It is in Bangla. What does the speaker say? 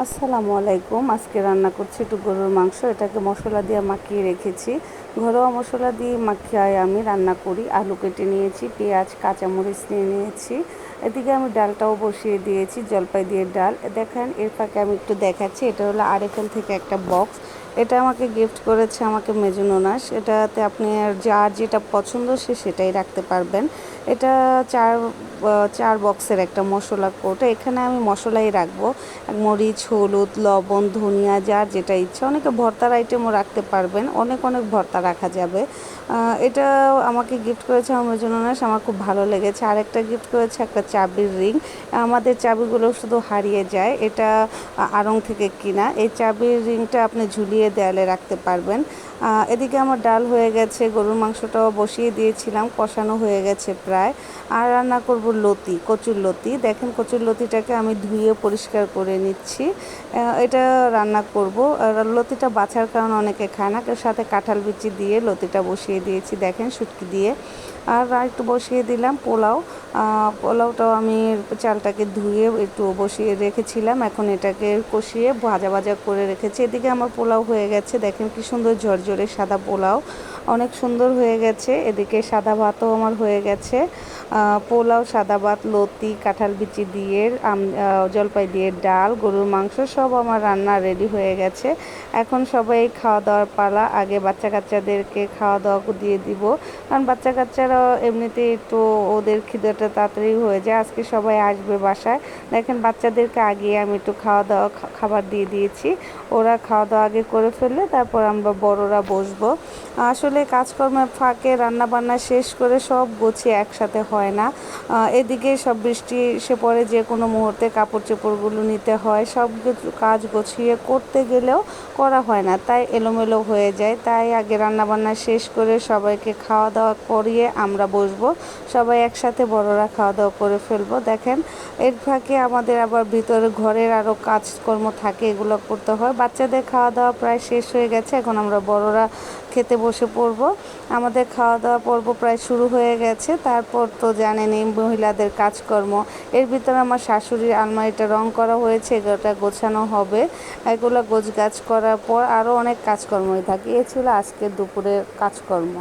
আসসালামু আলাইকুম। আজকে রান্না করছি একটু গরুর মাংস। এটাকে মশলা দিয়ে মাখিয়ে রেখেছি। ঘরোয়া মশলা দিয়ে মাখিয়ে আমি রান্না করি। আলু কেটে নিয়েছি, পেঁয়াজ, কাঁচামরিচ নিয়ে নিয়েছি। এদিকে আমি ডালটাও বসিয়ে দিয়েছি, জলপাই দিয়ে ডাল। দেখেন এর ফাঁকে আমি একটু দেখাচ্ছি, এটা হলো আরএফএল থেকে একটা বক্স। এটা আমাকে গিফট করেছে আমাকে মেজো ননাস। এটাতে আপনি যার যেটা পছন্দ সেটাই রাখতে পারবেন। এটা চার চার বক্সের একটা মশলা কোট। এখানে আমি মশলাই রাখবো, মরিচ, হলুদ, লবণ, ধনিয়া, যার যেটা ইচ্ছা। অনেকে ভর্তার আইটেমও রাখতে পারবেন, অনেক অনেক ভর্তা রাখা যাবে। এটা আমাকে গিফট করেছে আমার জন্য না, আমার খুব ভালো লেগেছে। আরেকটা গিফট করেছে একটা চাবির রিং। আমাদের চাবিগুলো শুধু হারিয়ে যায়, এটা আড়ং থেকে কিনা। এই চাবির রিংটা আপনি ঝুলিয়ে দেয়ালে রাখতে পারবেন। এদিকে আমার ডাল হয়ে গেছে, গরুর মাংসটাও বসিয়ে দিয়েছিলাম, কষানো হয়ে গেছে প্রায়। আর রান্না করব লতি, কচুর লতি। দেখেন কচুর লতিটাকে আমি ধুয়ে পরিষ্কার করে নিচ্ছি। এটা রান্না করব। লতিটা বাছার কারণে অনেকে খায় না, কেউ সাথে কাঁঠাল বিচি দিয়ে লতিটা বসিয়ে দিয়েছি, দেখেন শুটকি দিয়ে। আর একটু বসিয়ে দিলাম পোলাও। পোলাওটাও আমি চালটাকে ধুয়ে একটু বসিয়ে রেখেছিলাম, এখন এটাকে কষিয়ে ভাজা ভাজা করে রেখেছি। এদিকে আমার পোলাও হয়ে গেছে, দেখেন কি সুন্দর ঝরঝরে সাদা পোলাও, অনেক সুন্দর হয়ে গেছে। এদিকে সাদা ভাতও আমার হয়ে গেছে। পোলাও, সাদা ভাত, লতি, কাঁঠাল বিচি দিয়ে, জলপাই দিয়ে ডাল, গরুর মাংস সব আমার রান্না রেডি হয়ে গেছে। এখন সবাই খাওয়া দাওয়ার পালা। আগে বাচ্চা কাচ্চাদেরকে খাওয়া দাওয়া দিয়ে দিব, কারণ বাচ্চা কাচ্চারা এমনিতেই একটু ওদের খিদেটা তাড়াতাড়ি হয়ে যায়। আজকে সবাই আসবে বাসায়। দেখেন বাচ্চাদেরকে আগে আমি একটু খাওয়া দাওয়া খাবার দিয়ে দিয়েছি। ওরা খাওয়া দাওয়া আগে করে ফেললে তারপর আমরা বড়রা বসবো। আসলে কাজকর্মের ফাঁকে রান্না বান্না শেষ করে সব গুছিয়ে একসাথে হয় না। এদিকে সব বৃষ্টি এসে পড়ে, যে কোনো মুহূর্তে কাপড় চোপড়গুলো নিতে হয়, সব কাজ গুছিয়ে করতে গেলেও করা হয় না, তাই এলোমেলো হয়ে যায়। তাই আগে রান্না বান্না শেষ করে সবাইকে খাওয়া দাওয়া করিয়ে আমরা বসবো, সবাই একসাথে বড়রা খাওয়া দাওয়া করে ফেলবো। দেখেন এর ফাঁকে আমাদের আবার ভিতরে ঘরের আরও কাজকর্ম থাকে, এগুলো করতে হয়। বাচ্চাদের খাওয়া দাওয়া প্রায় শেষ হয়ে গেছে, এখন আমরা বড়রা খেতে বসে পড়বো। আমাদের খাওয়া দাওয়া পর্ব প্রায় শুরু হয়ে গেছে। তারপর তো জানেনই মহিলাদের কাজকর্ম। এর ভিতরে আমার শাশুড়ির আলমারিটা রং করা হয়েছে, এগুলোটা গোছানো হবে। এগুলো গোছগাছ করার পর আরও অনেক কাজকর্মই থাকে। এ ছিল আজকের দুপুরের কাজকর্ম।